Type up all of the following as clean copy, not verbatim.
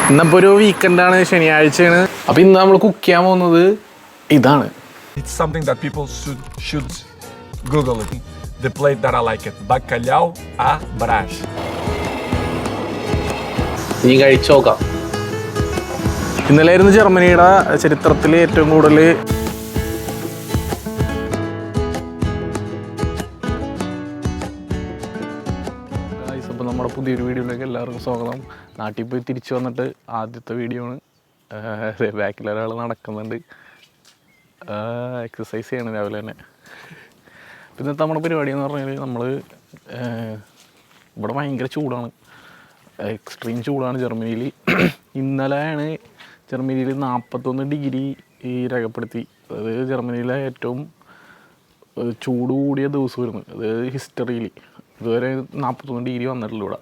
ഇന്നിപ്പോൾ ഒരു വീക്കെൻഡാണ്, ശനിയാഴ്ചയാണ്. അപ്പോൾ ഇന്ന് നമ്മൾ കുക്ക് ചെയ്യാൻ പോകുന്നത് ഇതാണ്. It's something that people should Google it. The plate that I like it. Bacalhau à Brás. നീ കഴിച്ചു നോക്കാം. ഇന്നലെ ആയിരുന്നു ജർമ്മനിയുടെ ചരിത്രത്തിൽ ഏറ്റവും കൂടുതൽ ഇപ്പോൾ നമ്മുടെ പുതിയൊരു വീഡിയോയിലേക്ക് എല്ലാവർക്കും സ്വാഗതം. നാട്ടിൽ പോയി തിരിച്ചു വന്നിട്ട് ആദ്യത്തെ വീഡിയോ ആണ്. ബാക്കിൽ ഒരാൾ നടക്കുന്നുണ്ട്, എക്സസൈസ് ചെയ്യണം രാവിലെ തന്നെ. ഇന്നത്തെ നമ്മുടെ പരിപാടി എന്ന് പറഞ്ഞാൽ നമ്മൾ ഇവിടെ ഭയങ്കര ചൂടാണ്, എക്സ്ട്രീം ചൂടാണ് ജർമ്മനിയിൽ. ഇന്നലെയാണ് ജർമ്മനിയിൽ 41 ഡിഗ്രി രേഖപ്പെടുത്തി. അതായത് ജർമ്മനിയിലെ ഏറ്റവും ചൂട് കൂടിയ ദിവസം വരുന്നത്, അതായത് ഹിസ്റ്ററിയിൽ ഇതുവരെ 41 ഡിഗ്രി വന്നിട്ടുള്ളൂ ഇവിടെ.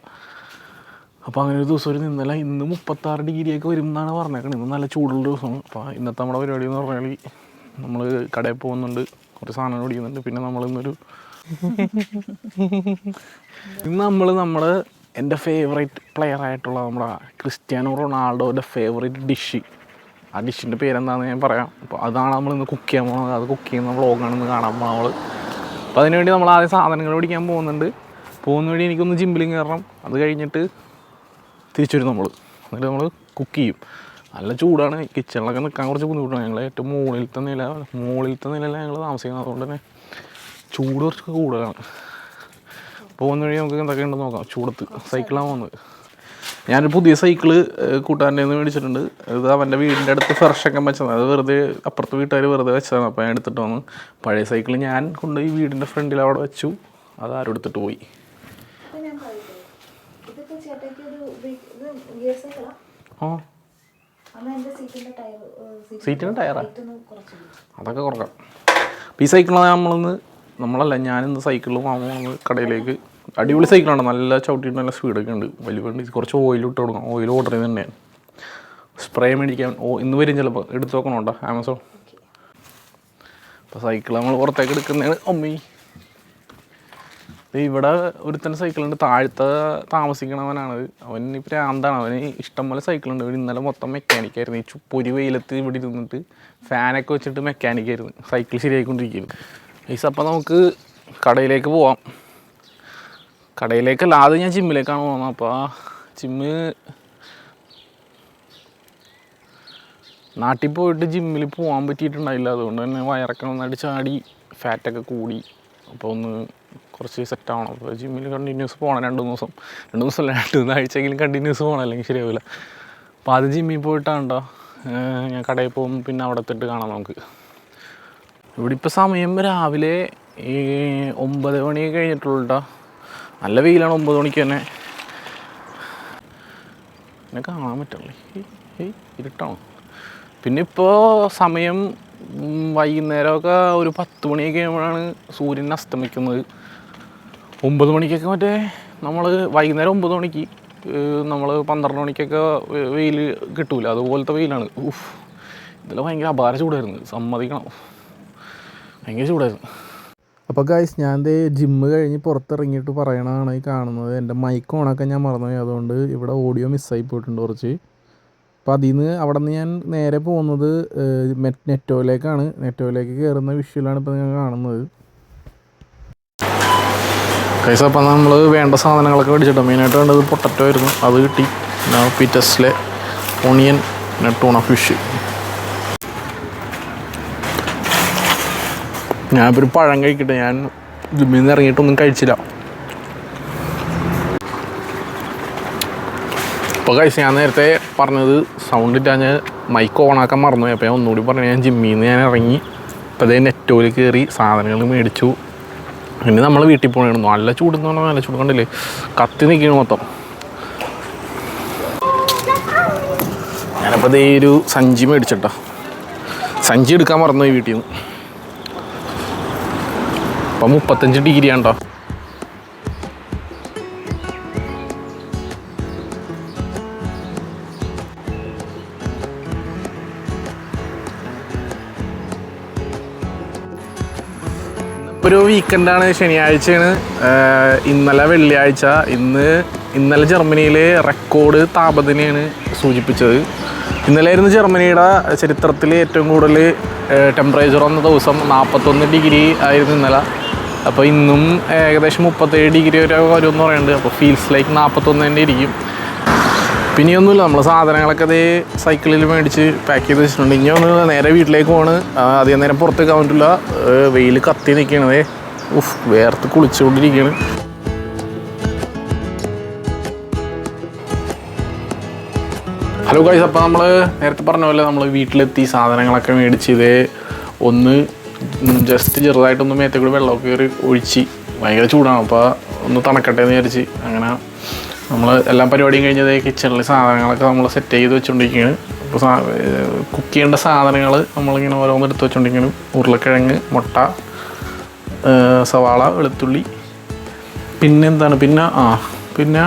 അപ്പോൾ അങ്ങനെ ഒരു ദിവസം വരുന്നത് ഇന്നലെ. ഇന്ന് 36 ഡിഗ്രിയൊക്കെ വരും എന്നാണ് പറഞ്ഞേക്കുന്നത്. ഇന്ന് നല്ല ചൂടുള്ള ദിവസമാണ്. അപ്പോൾ ഇന്നത്തെ നമ്മുടെ പരിപാടി എന്ന് പറഞ്ഞാൽ നമ്മൾ കടയിൽ പോകുന്നുണ്ട്, കുറച്ച് സാധനങ്ങൾ പിടിക്കുന്നുണ്ട്. പിന്നെ നമ്മളിന്നൊരു നമ്മൾ എൻ്റെ ഫേവറേറ്റ് പ്ലെയർ ആയിട്ടുള്ള നമ്മുടെ ക്രിസ്ത്യാനോ റൊണാൾഡോയുടെ ഫേവറേറ്റ് ഡിഷ്, ആ ഡിഷിൻ്റെ പേരെന്താണെന്ന് ഞാൻ പറയാം. അപ്പോൾ അതാണ് നമ്മളിന്ന് കുക്ക് ചെയ്യാൻ പോകുന്നത്. അത് കുക്ക് ചെയ്യുന്ന വ്ളോഗാണെന്ന് കാണാൻ പോകുന്നത് നമ്മൾ. അപ്പോൾ അതിനുവേണ്ടി നമ്മൾ ആദ്യം സാധനങ്ങൾ പിടിക്കാൻ പോകുന്നുണ്ട്. പോകുന്ന വഴി എനിക്കൊന്ന് ജിമ്മിലും കയറണം. അത് കഴിഞ്ഞിട്ട് തിരിച്ചു വരും നമ്മൾ. എന്നിട്ട് നമ്മൾ കുക്ക് ചെയ്യും. നല്ല ചൂടാണ്, കിച്ചണിലൊക്കെ നിൽക്കാൻ കുറച്ച് ബുദ്ധിമുട്ടാണ്. ഞങ്ങൾ ഏറ്റവും മുകളിലത്തെ നിലയിലാണ് ഞങ്ങൾ താമസിക്കുന്നത്. അതുകൊണ്ട് തന്നെ ചൂട് കുറച്ച് കൂടുതലാണ്. പോകുന്ന വഴി നമുക്ക് എന്തൊക്കെ ഉണ്ടെന്ന് നോക്കാം. ചൂടത്ത് സൈക്കിളാണ് പോകുന്നത്. ഞാനൊരു പുതിയ സൈക്കിള് കൂട്ടുകാരൻ്റെ നിന്ന് മേടിച്ചിട്ടുണ്ട്. ഇത് അവൻ്റെ വീടിൻ്റെ അടുത്ത് ഫ്രഷൊക്കെ വെച്ചതാണ്. അത് വെറുതെ അപ്പുറത്തെ വീട്ടുകാർ വെറുതെ വെച്ചതാണ്. അപ്പോൾ ഞാൻ എടുത്തിട്ട് വന്നു. പഴയ സൈക്കിൾ ഞാൻ കൊണ്ടുപോയി വീടിൻ്റെ ഫ്രണ്ടിൽ അവിടെ വെച്ചു. അത് ആരും എടുത്തിട്ട് പോയി. ആ സീറ്റിൻ്റെ ടയറാ, അതൊക്കെ കുറക്കാം. അപ്പോൾ ഈ സൈക്കിളാണ് ഞാനിന്ന് സൈക്കിളിൽ വാങ്ങുന്നത് കടയിലേക്ക്. അടിപൊളി സൈക്കിളാണ്, നല്ല ചവിട്ടിയിട്ട് നല്ല സ്പീഡൊക്കെ ഉണ്ട്. വലിയ വണ്ടി. കുറച്ച് ഓയിൽ ഇട്ട് കൊടുക്കണം. ഓയിൽ ഓർഡർ ചെയ്ത് തന്നെയാണ്. സ്പ്രേ മേടിക്കാൻ ഇന്ന് വരും ചിലപ്പോൾ. എടുത്ത് നോക്കണോട്ടോ ആമസോൺ. അപ്പോൾ സൈക്കിൾ നമ്മൾ പുറത്തേക്ക് എടുക്കുന്നതാണ്. അമ്മി ഇവിടെ ഒരുത്തന്നെ സൈക്കിളുണ്ട്, താഴത്തെ താമസിക്കണവനാണത്. അവൻ ഈ പ്രാന്താണ്, അവന് ഇഷ്ടംപോലെ സൈക്കിളുണ്ട്. ഇവിടെ ഇന്നലെ മൊത്തം മെക്കാനിക്കായിരുന്നു. ഈ പൊരി വെയിലത്ത് ഇവിടെ ഇരുന്നിട്ട് ഫാനൊക്കെ വെച്ചിട്ട് മെക്കാനിക്കായിരുന്നു, സൈക്കിൾ ശരിയായിക്കൊണ്ടിരിക്കുകയായിരുന്നു. അപ്പോൾ നമുക്ക് കടയിലേക്ക് പോവാം. കടയിലേക്കല്ല, ആദ്യം ഞാൻ ജിമ്മിലേക്കാണ് പോകുന്നത്. അപ്പോൾ ആ ജിമ്മ് നാട്ടിൽ പോയിട്ട് ജിമ്മിൽ പോകാൻ പറ്റിയിട്ടുണ്ടായില്ല. അതുകൊണ്ട് തന്നെ വയറൊക്കെ നന്നായിട്ട് ചാടി, ഫാറ്റൊക്കെ കൂടി. അപ്പോൾ ഒന്ന് കുറച്ച് സെറ്റാവണം. അപ്പോൾ ജിമ്മിൽ കണ്ടിന്യൂസ് പോകണം. 2 ദിവസമല്ല 2 ആഴ്ചയെങ്കിലും കണ്ടിന്യൂസ് പോകണം, അല്ലെങ്കിൽ ശരിയാവില്ല. അപ്പോൾ ആദ്യം ജിമ്മിൽ പോയിട്ടാണ്ടോ ഞാൻ കടയിൽ പോകും. പിന്നെ അവിടെ എത്തിയിട്ട് കാണാം നമുക്ക്. ഇവിടെ ഇപ്പോൾ സമയം രാവിലെ 9 മണി കഴിഞ്ഞിട്ടുള്ളൂ കേട്ടോ. നല്ല വെയിലാണ് 9 മണിക്ക് തന്നെ. എന്നെ കാണാൻ പറ്റുള്ളൂ, ഇരുട്ടാണ്. പിന്നെ ഇപ്പോൾ സമയം വൈകുന്നേരമൊക്കെ ഒരു 10 മണിയൊക്കെ കഴിയുമ്പോഴാണ് സൂര്യൻ അസ്തമിക്കുന്നത്. 9 മണിക്കൊക്കെ മറ്റേ നമ്മൾ വൈകുന്നേരം 9 മണിക്ക് നമ്മൾ 12 മണിക്കൊക്കെ വെയിൽ കിട്ടൂല, അതുപോലത്തെ വെയിലാണ്. ഇതിൽ ഭയങ്കര അപാര ചൂടായിരുന്നു, സമ്മതിക്കണം. ഭയങ്കര ചൂടായിരുന്നു. അപ്പോൾ ഗൈസ്, ഞാൻ ജിമ്മ് കഴിഞ്ഞ് പുറത്തിറങ്ങിയിട്ട് പറയണതാണ് ഈ കാണുന്നത്. എൻ്റെ മൈക്ക് ഓണാക്കാൻ ഞാൻ മറന്നുപോയി. അതുകൊണ്ട് ഇവിടെ ഓഡിയോ മിസ്സായി പോയിട്ടുണ്ട് കുറച്ച്. അപ്പോൾ അവിടെ നിന്ന് ഞാൻ നേരെ പോകുന്നത് നെറ്റോയിലേക്കാണ്. നെറ്റോയിലേക്ക് കയറുന്ന വിഷ്വലാണ് ഇപ്പോൾ ഞാൻ കാണുന്നത്. ഗൈസ്, അപ്പോൾ നമ്മൾ വേണ്ട സാധനങ്ങളൊക്കെ മേടിച്ചിട്ടോ. മെയിനായിട്ട് വേണ്ടത് പൊട്ടറ്റോ ആയിരുന്നു, അത് കിട്ടി. പിന്നെ പീറ്റസിലെ ഓണിയൻ, പിന്നെ ടൂണ ഫിഷ്. ഞാനിപ്പോൾ ഒരു പഴം കഴിക്കട്ടെ. ഞാൻ ജിമ്മിൽ നിന്ന് ഇറങ്ങിയിട്ടൊന്നും കഴിച്ചില്ല. ഇപ്പോൾ കഴിച്ച് ഞാൻ നേരത്തെ പറഞ്ഞത് സൗണ്ട് ഇട്ടാൽ ഞാൻ മൈക്ക് ഓണാക്കാൻ മറന്നുപോയി. അപ്പോൾ ഞാൻ ഒന്നുകൂടി പറഞ്ഞു, ഞാൻ ജിമ്മിൽ നിന്ന് ഞാൻ ഇറങ്ങി. ഇപ്പോൾ അതേ നെറ്റോയിൽ കയറി സാധനങ്ങൾ മേടിച്ചു. പിന്നെ നമ്മൾ വീട്ടിൽ പോകണമായിരുന്നു. നല്ല ചൂടെന്ന് പറഞ്ഞാൽ നല്ല ചൂട് കണ്ടില്ലേ, കത്തി നിൽക്കണം മൊത്തം. ഞാനപ്പോൾ അതേ ഒരു സഞ്ചി മേടിച്ചിട്ടോ. സഞ്ചി എടുക്കാൻ മറന്നുപോയി വീട്ടിൽ നിന്ന്. അപ്പം 35 ഡിഗ്രി ആണ്ടോ. ഒരു വീക്കെൻഡാണ്, ശനിയാഴ്ചയാണ്. ഇന്നലെ വെള്ളിയാഴ്ച. ഇന്നലെ ജർമ്മനിയിൽ റെക്കോർഡ് താപനിലയാണ് സൂചിപ്പിച്ചത്. ഇന്നലെയായിരുന്നു ജർമ്മനിയുടെ ചരിത്രത്തിൽ ഏറ്റവും കൂടുതൽ ടെമ്പറേച്ചർ വന്ന ദിവസം. 41 ഡിഗ്രി ആയിരുന്നു ഇന്നലെ. അപ്പോൾ ഇന്നും ഏകദേശം 37 ഡിഗ്രി വരെ വരുമെന്ന് പറയുന്നുണ്ട്. അപ്പോൾ ഫീൽസ് ലൈക്ക് 41 തന്നെ ഇരിക്കും. പിന്നെയൊന്നുമില്ല, നമ്മൾ സാധനങ്ങളൊക്കെ അതേ സൈക്കിളിൽ മേടിച്ച് പാക്ക് ചെയ്ത് വെച്ചിട്ടുണ്ട്. ഇനി ഒന്ന് നേരെ വീട്ടിലേക്ക് പോകണ്. അധികം നേരം പുറത്തേക്കാൻ പറ്റില്ല, വെയിൽ കത്തി നിൽക്കണതേ. വേർത്ത് കുളിച്ചുകൊണ്ടിരിക്കുകയാണ്. ഹലോ ഗൈസ്, അപ്പോൾ നമ്മൾ നേരത്തെ പറഞ്ഞ പോലെ നമ്മൾ വീട്ടിലെത്തി സാധനങ്ങളൊക്കെ മേടിച്ച് ഇതേ ഒന്ന് ജസ്റ്റ് ചെറുതായിട്ടൊന്ന് മേത്തെ കൂടി വെള്ളമൊക്കെ കയറി ഒഴിച്ച്. ഭയങ്കര ചൂടാണ്, അപ്പോൾ ഒന്ന് തണക്കട്ടെ എന്ന് വിചാരിച്ച് അങ്ങനെ നമ്മൾ എല്ലാ പരിപാടിയും കഴിഞ്ഞതേ കിച്ചണിൽ സാധനങ്ങളൊക്കെ നമ്മൾ സെറ്റ് ചെയ്ത് വെച്ചുകൊണ്ടിരിക്കുകയാണ്. അപ്പോൾ കുക്ക് ചെയ്യേണ്ട സാധനങ്ങൾ നമ്മളിങ്ങനെ ഓരോന്ന് എടുത്ത് വെച്ചുകൊണ്ടിരിക്കുകയാണ്. ഉരുളക്കിഴങ്ങ്, മുട്ട, സവാള, വെളുത്തുള്ളി, പിന്നെന്താണ് പിന്നെ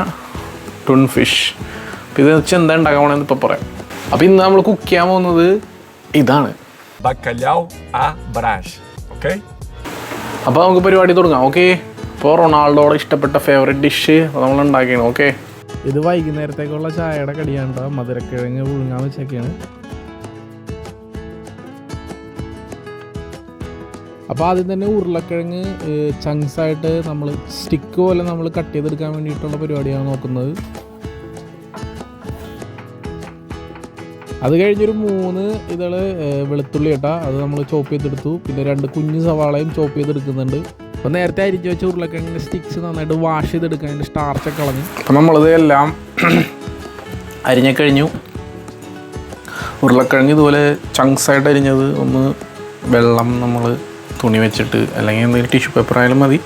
ടൺ ഫിഷ്. അപ്പോൾ ഇത് വെച്ച് എന്താ ഉണ്ടാക്കാൻ പോകണമെന്ന് ഇപ്പോൾ പറയാം. അപ്പോൾ ഇന്ന് നമ്മൾ കുക്ക് ചെയ്യാൻ പോകുന്നത് ഇതാണ്, bacalhau à Brás. ഓക്കെ, അപ്പോൾ നമുക്ക് പരിപാടി തുടങ്ങാം. ഓക്കെ, ഇപ്പോൾ റൊണാൾഡോയുടെ ഇഷ്ടപ്പെട്ട ഫേവറേറ്റ് ഡിഷ് നമ്മൾ ഉണ്ടാക്കിയാണ്. ഓക്കെ, ഇത് വൈകുന്നേരത്തേക്കുള്ള ചായയുടെ കടിയാണ്. മധുരക്കിഴങ്ങ് പുഴുങ്ങാൻ വെച്ചൊക്കെയാണ്. അപ്പോൾ ആദ്യം തന്നെ ഉരുളക്കിഴങ്ങ് ചങ്ക്സായിട്ട് നമ്മൾ സ്റ്റിക്ക് പോലെ നമ്മൾ കട്ട് ചെയ്തെടുക്കാൻ വേണ്ടിയിട്ടുള്ള പരിപാടിയാണ് നോക്കുന്നത്. അത് കഴിഞ്ഞൊരു 3 ഇതള് വെളുത്തുള്ളി കേട്ടാ, അത് നമ്മൾ ചോപ്പ് ചെയ്തെടുത്തു. പിന്നെ 2 കുഞ്ഞു സവാളയും ചോപ്പ് ചെയ്തെടുക്കുന്നുണ്ട്. അപ്പോൾ നേരത്തെ അരിഞ്ഞ് വെച്ച ഉരുളക്കിഴങ്ങിൻ്റെ സ്റ്റിക്സ് നന്നായിട്ട് വാഷ് ചെയ്തെടുക്കാൻ, അതിൻ്റെ സ്റ്റാർച്ചൊക്കെ കളഞ്ഞു. അപ്പോൾ നമ്മളിത് എല്ലാം അരിഞ്ഞൊക്കെ കഴിഞ്ഞു. ഉരുളക്കിഴങ്ങ് ഇതുപോലെ ചങ്ക്സായിട്ട് അരിഞ്ഞത് ഒന്ന് വെള്ളം നമ്മൾ തുണി വെച്ചിട്ട് അല്ലെങ്കിൽ എന്തെങ്കിലും ടിഷ്യൂ പേപ്പർ ആയാലും മതി,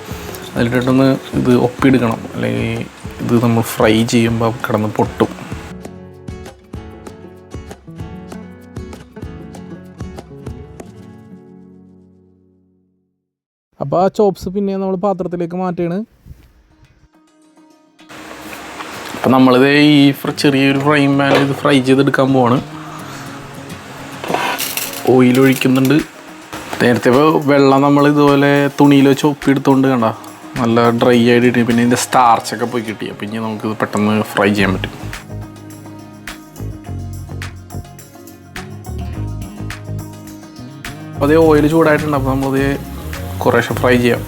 അതിലിട്ടിട്ടൊന്ന് ഇത് ഒപ്പിയെടുക്കണം. അല്ലെങ്കിൽ ഇത് നമ്മൾ ഫ്രൈ ചെയ്യുമ്പോൾ കിടന്ന് പൊട്ടും. അപ്പോൾ ആ ചോപ്സ് പിന്നെ നമ്മൾ പാത്രത്തിലേക്ക് മാറ്റുകയാണ്. അപ്പം നമ്മളിത് ഈ ചെറിയൊരു ഫ്രൈ പാനിൽ ഇത് ഫ്രൈ ചെയ്തെടുക്കാൻ പോവാണ്. ഓയിൽ ഒഴിക്കുന്നുണ്ട്. നേരത്തെ ഇപ്പോൾ വെള്ളം നമ്മൾ ഇതുപോലെ തുണിയിൽ വെച്ച് ഒപ്പിയെടുത്തുകൊണ്ട് കണ്ട നല്ല ഡ്രൈ ആയിട്ട്, പിന്നെ ഇതിൻ്റെ സ്റ്റാർച്ചൊക്കെ പോയി കിട്ടി. അപ്പം ഇനി നമുക്കിത് പെട്ടെന്ന് ഫ്രൈ ചെയ്യാൻ പറ്റും. അപ്പോൾ അതേ ഓയിൽ ചൂടായിട്ടുണ്ട്. അപ്പോൾ നമ്മളത് കുറേശ്ശെ ഫ്രൈ ചെയ്യാം.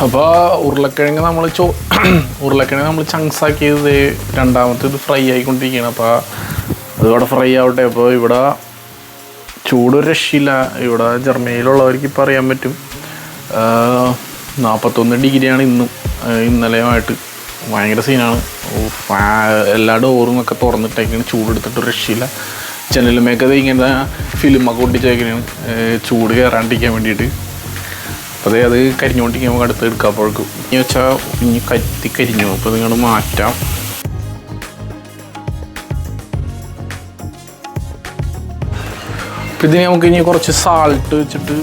അപ്പോൾ ഉരുളക്കിഴങ്ങ് നമ്മൾ ചങ്ക്സാക്കിയത് രണ്ടാമത്തെ ഇത് ഫ്രൈ ആയിക്കൊണ്ടിരിക്കുകയാണ്. അപ്പോൾ അതോടെ ഫ്രൈ ആവട്ടെ. അപ്പോൾ ഇവിടെ ചൂടൊരു രക്ഷയില്ല. ഇവിടെ ജർമ്മനിയിലുള്ളവർക്ക് ഇപ്പോൾ അറിയാൻ പറ്റും, 41 ഡിഗ്രിയാണ് ഇന്നും ഇന്നലെയുമായിട്ട്. ഭയങ്കര സീനാണ്. എല്ലാ ഡോറും ഒക്കെ തുറന്നിട്ടേക്കാണ്, ചൂടെടുത്തിട്ട് രക്ഷയില്ല. ജനലുമേക്കത് ഇങ്ങനെ ഫിലിമൊക്കെ ഒട്ടിച്ചേക്കാണ് ചൂട് കയറാണ്ടിരിക്കാൻ വേണ്ടിയിട്ട്. അപ്പോൾ അത് കരിഞ്ഞുകൊണ്ടിരിക്കുക. നമുക്ക് അടുത്ത് എടുക്കാപ്പോഴേക്കും ഇനി വെച്ചാൽ ഇനി കരിഞ്ഞു. അപ്പോൾ നിങ്ങൾ മാറ്റാം. അപ്പോൾ ഇതിന് നമുക്ക് ഇനി കുറച്ച് സാൾട്ട് ഇട്ട്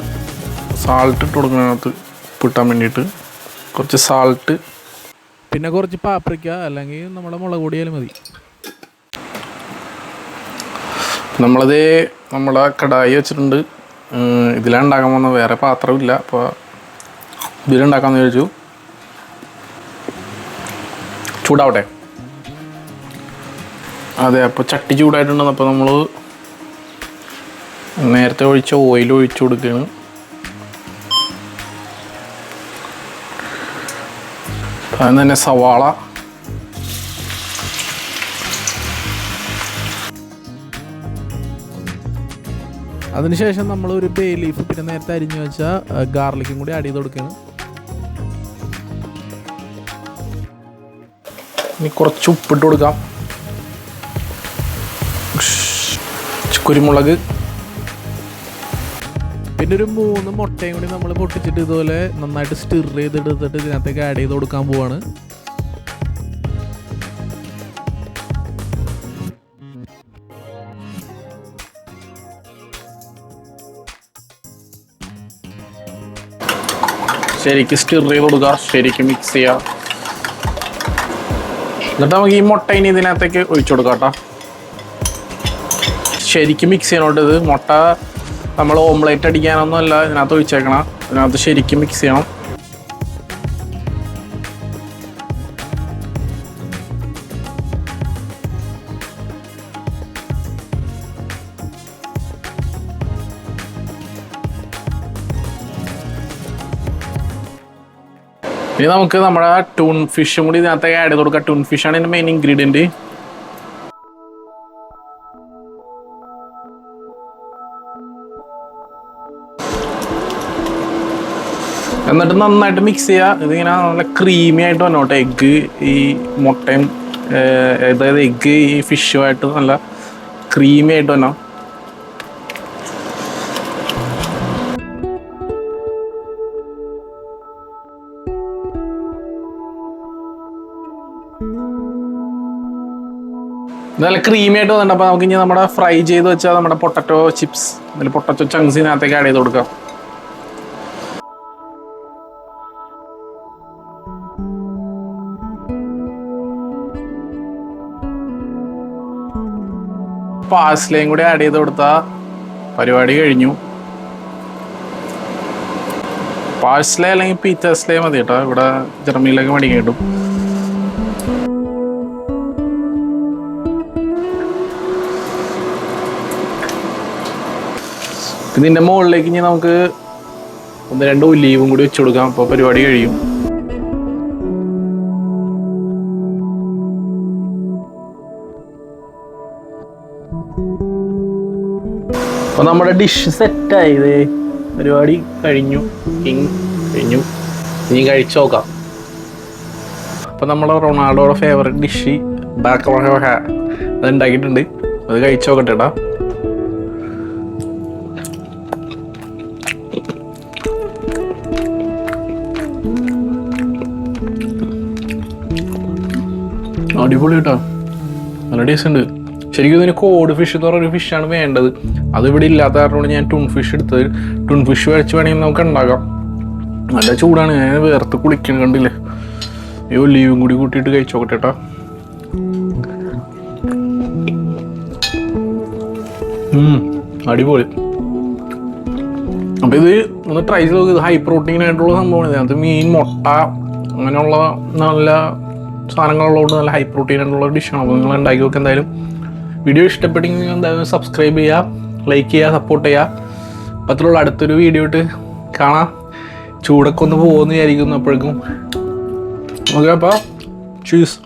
കൊടുക്കുന്നതിനകത്ത് ഉപ്പിട്ടാൻ വേണ്ടിയിട്ട് കുറച്ച് സാൾട്ട്, പിന്നെ കുറച്ച് പാപ്രിക്ക അല്ലെങ്കിൽ നമ്മുടെ മുളക് പൊടിയാലും മതി. നമ്മളെ കടായി വെച്ചിട്ടുണ്ട്. ഇതിലാണ് ഉണ്ടാക്കാൻ പോകുന്നത്, വേറെ പാത്രമില്ല. അപ്പോൾ ഇതിലുണ്ടാക്കാമെന്ന് വിചാരിച്ചു. ചൂടാവട്ടെ. അതെ, അപ്പോൾ ചട്ടി ചൂടായിട്ടുണ്ടെന്ന്. അപ്പോൾ നമ്മൾ നേരത്തെ ഒഴിച്ച ഓയിൽ ഒഴിച്ചു കൊടുക്കുകയാണ്. അതിന് തന്നെ സവാള, അതിനുശേഷം നമ്മൾ ഒരു ബേ ലീഫ്, പിന്നെ നേരത്തെ അരിഞ്ഞു വെച്ച ഗാർലിക്കും കൂടി ആഡ് ചെയ്ത് കൊടുക്കുകയാണ്. ഇനി കുറച്ച് ഉപ്പിട്ട് കൊടുക്കാം. കുരുമുളക്, പിന്നെ ഒരു 3 മുട്ടയും കൂടി നമ്മൾ പൊട്ടിച്ചിട്ട് ഇതുപോലെ നന്നായിട്ട് സ്റ്റിർ ചെയ്തെടുത്തിട്ട് ഇതിനകത്തേക്ക് ആഡ് ചെയ്ത് കൊടുക്കാൻ പോവാണ്. ശരിക്കും സ്റ്റിർ ചെയ്ത് കൊടുക്കുക, ശരിക്കും മിക്സ് ചെയ്യുക. എന്നിട്ട് നമുക്ക് ഈ മുട്ട ഇനി ഇതിനകത്തേക്ക് ഒഴിച്ചു കൊടുക്കാം കേട്ടോ. ശരിക്കും മിക്സ് ചെയ്യണോട്ട്. ഇത് മുട്ട നമ്മൾ ഓംലേറ്റ് അടിക്കാനൊന്നും അല്ല ഇതിനകത്ത് ഒഴിച്ചേക്കണം. ഇതിനകത്ത് ശരിക്കും മിക്സ് ചെയ്യണം. ഇനി നമുക്ക് നമ്മുടെ ടൂൺ ഫിഷും കൂടി ഇതിനകത്തേക്ക് ആഡ് ചെയ്ത് കൊടുക്കാം. ടൂൺ ഫിഷാണ് ഇതിൻ്റെ മെയിൻ ഇൻഗ്രീഡിയൻറ്റ്. എന്നിട്ട് നന്നായിട്ട് മിക്സ് ചെയ്യുക. ഇതിങ്ങനെ നല്ല ക്രീമി ആയിട്ട് വന്നോട്ടെ. എഗ്ഗ് ഈ മുട്ടയും അതായത് എഗ്ഗ് ഈ ഫിഷുമായിട്ട് നല്ല ക്രീമി ആയിട്ട് വന്നോ. നല്ല ക്രീമി ആയിട്ട് വന്നിട്ടുണ്ട്. അപ്പോൾ നമുക്ക് ഇനി നമ്മുടെ ഫ്രൈ ചെയ്ത് വെച്ചാൽ നമ്മുടെ പൊട്ടറ്റോ ചിപ്സ് അതിൽ പൊട്ടറ്റോ ചങ്ക്സ് ഇതിനകത്തേക്ക് ആഡ് ചെയ്ത് കൊടുക്കാം. പാസ്ലയും കൂടി ആഡ് ചെയ്ത് കൊടുത്താൽ പരിപാടി കഴിഞ്ഞു. പാഴ്സ്ലേ അല്ലെങ്കിൽ പീറ്റേഴ്സ്ലേ മതി കേട്ടോ. ഇവിടെ ജർമ്മനിയിലൊക്കെ മേടിക്കാൻ കിട്ടും. ഇതിൻ്റെ മുകളിലേക്ക് ഇനി നമുക്ക് 1-2 ഒലീവും കൂടി വെച്ച് കൊടുക്കാം. അപ്പോൾ പരിപാടി കഴിയും. അപ്പോൾ നമ്മുടെ ഡിഷ് സെറ്റായത് പരിപാടി കഴിഞ്ഞു. കഴിഞ്ഞു. ഇനി കഴിച്ചു നോക്കാം. അപ്പോൾ നമ്മുടെ റൊണാൾഡോയുടെ ഫേവറേറ്റ് ഡിഷ് അത് ഉണ്ടാക്കിയിട്ടുണ്ട്. അത് കഴിച്ചു നോക്കട്ടെ കേട്ടോ. അടിപൊളി കേട്ടോ. നല്ല ടേസ്റ്റ് ഉണ്ട്. ശരിക്കും ഇതിന് കോഡ് ഫിഷ് എന്ന് പറഞ്ഞൊരു ഫിഷാണ് വേണ്ടത്. അതിവിടെ ഇല്ലാത്ത കാരണമാണ് ഞാൻ ടൂൺ ഫിഷ് എടുത്തത്. ടൂൺ ഫിഷ് കഴിച്ച് വേണമെങ്കിൽ നമുക്ക് ഉണ്ടാക്കാം. നല്ല ചൂടാണ്. ഞാൻ വേർത്ത് കുളിക്കണം കണ്ടില്ലേ. ഈ ഒലീവും കൂടി കൂട്ടിയിട്ട് കഴിച്ചു നോക്കട്ടെ കേട്ടോ. അടിപൊളി. അപ്പോൾ ഇത് ഒന്ന് ട്രൈ ചെയ്ത് നോക്ക്. ഇത് ഹൈ പ്രോട്ടീൻ ആയിട്ടുള്ള സംഭവമാണ്. ഇതിനകത്ത് മീൻ, മുട്ട അങ്ങനെയുള്ള നല്ല സാധനങ്ങളുള്ളതുകൊണ്ട് നല്ല ഹൈ പ്രോട്ടീൻ ആയിട്ടുള്ള ഡിഷാണ്. അപ്പോൾ നിങ്ങൾ ഉണ്ടാക്കി നോക്കുക. എന്തായാലും വീഡിയോ ഇഷ്ടപ്പെട്ടെങ്കിൽ എന്തായാലും സബ്സ്ക്രൈബ് ചെയ്യുക, ലൈക്ക് ചെയ്യുക, സപ്പോർട്ട് ചെയ്യുക. അപ്പത്തിലുള്ള അടുത്തൊരു വീഡിയോ ഇട്ട് കാണാം. ചൂടൊക്കെ ഒന്ന് പോകുമെന്ന് വിചാരിക്കുന്നു. അപ്പോഴേക്കും ഓക്കെ. അപ്പോൾ ചൂസ്.